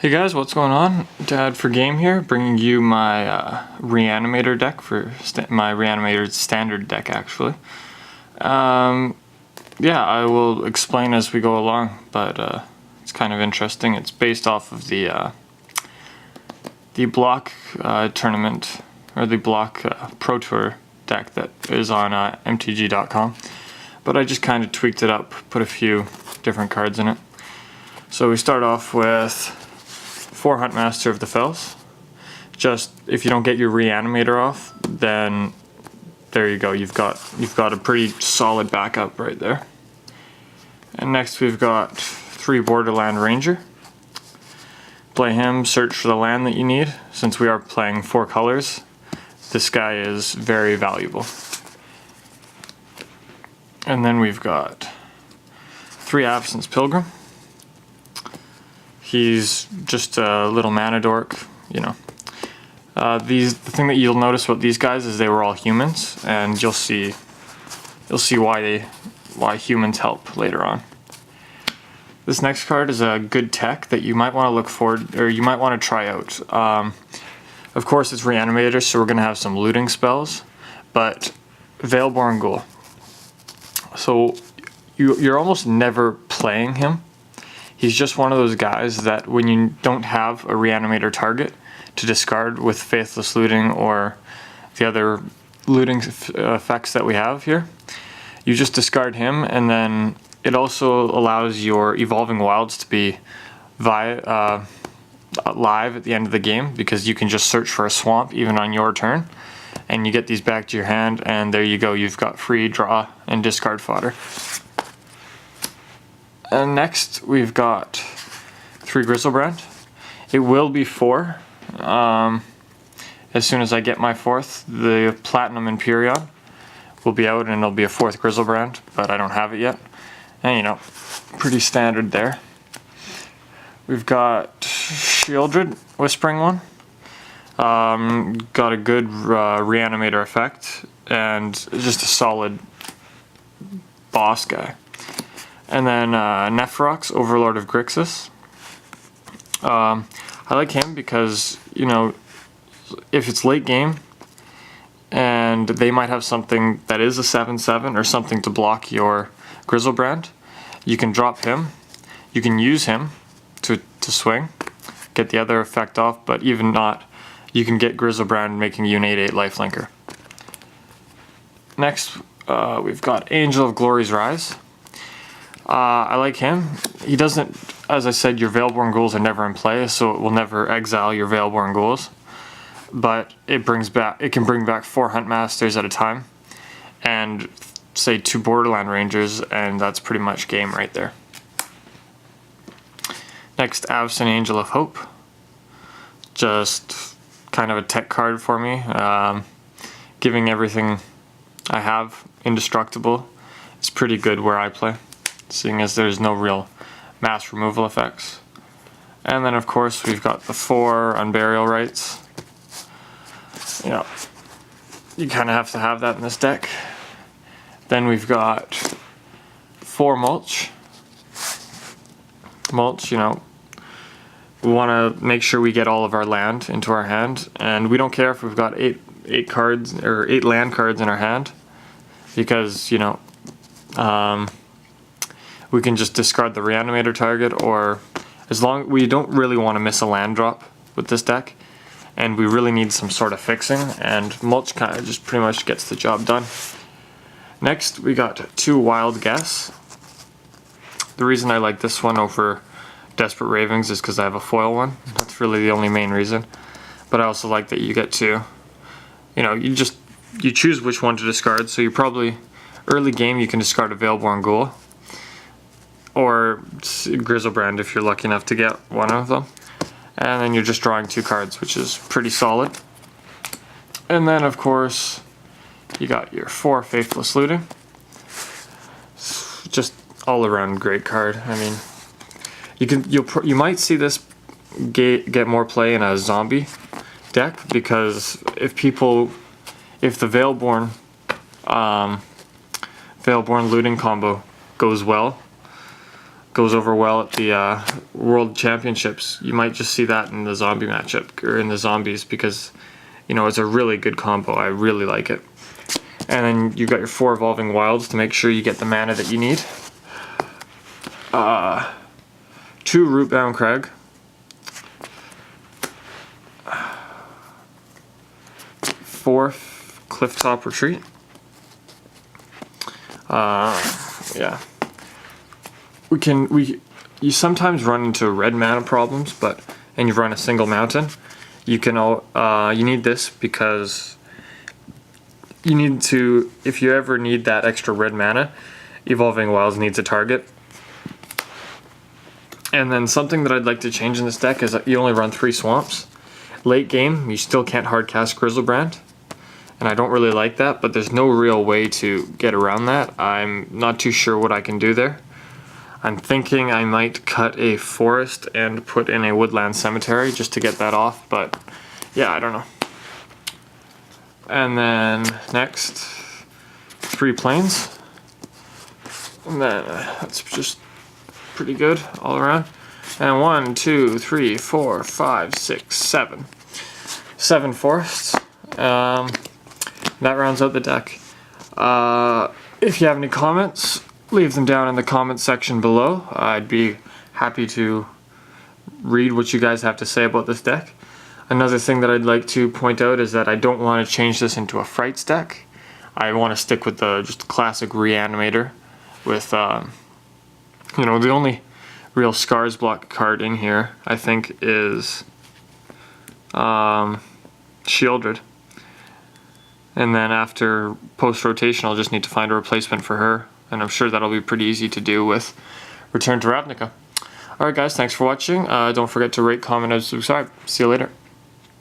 Hey guys, what's going on? Dad for Game here, bringing you my Reanimator deck for my Reanimator standard deck, actually. Yeah, I will explain as we go along, but it's kind of interesting. It's based off of the block tournament, or the block Pro Tour deck that is on MTG.com. But I just kind of tweaked it up, put a few different cards in it. So we start off with 4 Huntmaster of the Fells. Just if you don't get your Reanimator off, then there you go. You've got a pretty solid backup right there. And next we've got 3 Borderland Ranger. Play him, search for the land that you need. Since we are playing 4 colors, this guy is very valuable. And then we've got 3 Absence Pilgrim. He's just a little mana dork, you know. The thing that you'll notice about these guys is they were all humans, and you'll see why humans help later on. This next card is a good tech that you might want to look forward, or you might want to try out. Of course, it's Reanimator, so we're going to have some looting spells, but Veilborn Ghoul. So you're almost never playing him. He's just one of those guys that when you don't have a Reanimator target to discard with Faithless Looting or the other looting effects that we have here, you just discard him, and then it also allows your Evolving Wilds to be live at the end of the game, because you can just search for a swamp even on your turn, and you get these back to your hand, and there you go, you've got free draw and discard fodder. And next we've got 3 Griselbrand. It will be 4. As soon as I get my 4th, the Platinum Empyrean will be out, and it'll be a 4th Griselbrand, but I don't have it yet. And you know, pretty standard there. We've got Shieldred, Whispering one. Got a good Reanimator effect, and just a solid boss guy. And then Nephrox, Overlord of Grixis. I like him because, you know, if it's late game and they might have something that is a 7/7 or something to block your Griselbrand, you can drop him. You can use him to swing, get the other effect off, but even not, you can get Griselbrand making you an 8/8 lifelinker. Next, we've got Angel of Glory's Rise. I like him. He doesn't, as I said, your Veilborn Ghouls are never in play, so it will never exile your Veilborn Ghouls. But it can bring back 4 Huntmasters at a time, and say 2 Borderland Rangers, and that's pretty much game right there. Next, Avacyn Angel of Hope. Just kind of a tech card for me, giving everything I have indestructible. It's pretty good where I play, seeing as there's no real mass removal effects. And then of course we've got the 4 Unburial Rites. You know, you kind of have to have that in this deck. Then we've got 4 Mulch. Mulch, you know, we want to make sure we get all of our land into our hand, and we don't care if we've got 8 cards or 8 land cards in our hand, because, you know, we can just discard the Reanimator target, or as long we don't really want to miss a land drop with this deck, and we really need some sort of fixing, and Mulch kind of just pretty much gets the job done. Next we got 2 Wild Guess. The reason I like this one over Desperate Ravings is because I have a foil one. That's really the only main reason. But I also like that you get to, you know, you choose which one to discard, so you probably early game you can discard a Veilborn Ghoul or Griselbrand if you're lucky enough to get one of them, and then you're just drawing 2 cards, which is pretty solid. And then of course you got your 4 Faithless Looting. Just all around great card. I mean, you might see this get more play in a zombie deck, because if the Veilborn Looting combo goes well, goes over well at the World Championships. You might just see that in the zombie matchup, or in the zombies, because, you know, it's a really good combo. I really like it. And then you've got your 4 Evolving Wilds to make sure you get the mana that you need. 2 Rootbound Crag. 4 Clifftop Retreat. Yeah. You sometimes run into red mana problems, and you run a single mountain. You need this because you need to, if you ever need that extra red mana, Evolving Wilds needs a target. And then something that I'd like to change in this deck is that you only run 3 swamps. Late game, you still can't hard cast Grizzlebrand, and I don't really like that, but there's no real way to get around that. I'm not too sure what I can do there. I'm thinking I might cut a forest and put in a woodland cemetery just to get that off, but yeah, I don't know. And then next, 3 plains. And then that's just pretty good all around. And 1, 2, 3, 4, 5, 6, 7. 7 forests. That rounds out the deck. If you have any comments, leave them down in the comment section below. I'd be happy to read what you guys have to say about this deck. Another thing that I'd like to point out is that I don't want to change this into a Frights deck. I want to stick with the just classic Reanimator with, you know, the only real Scars block card in here, I think, is Shieldred. And then after post-rotation, I'll just need to find a replacement for her. And I'm sure that'll be pretty easy to do with Return to Ravnica. Alright guys, thanks for watching. Don't forget to rate, comment, and subscribe. See you later.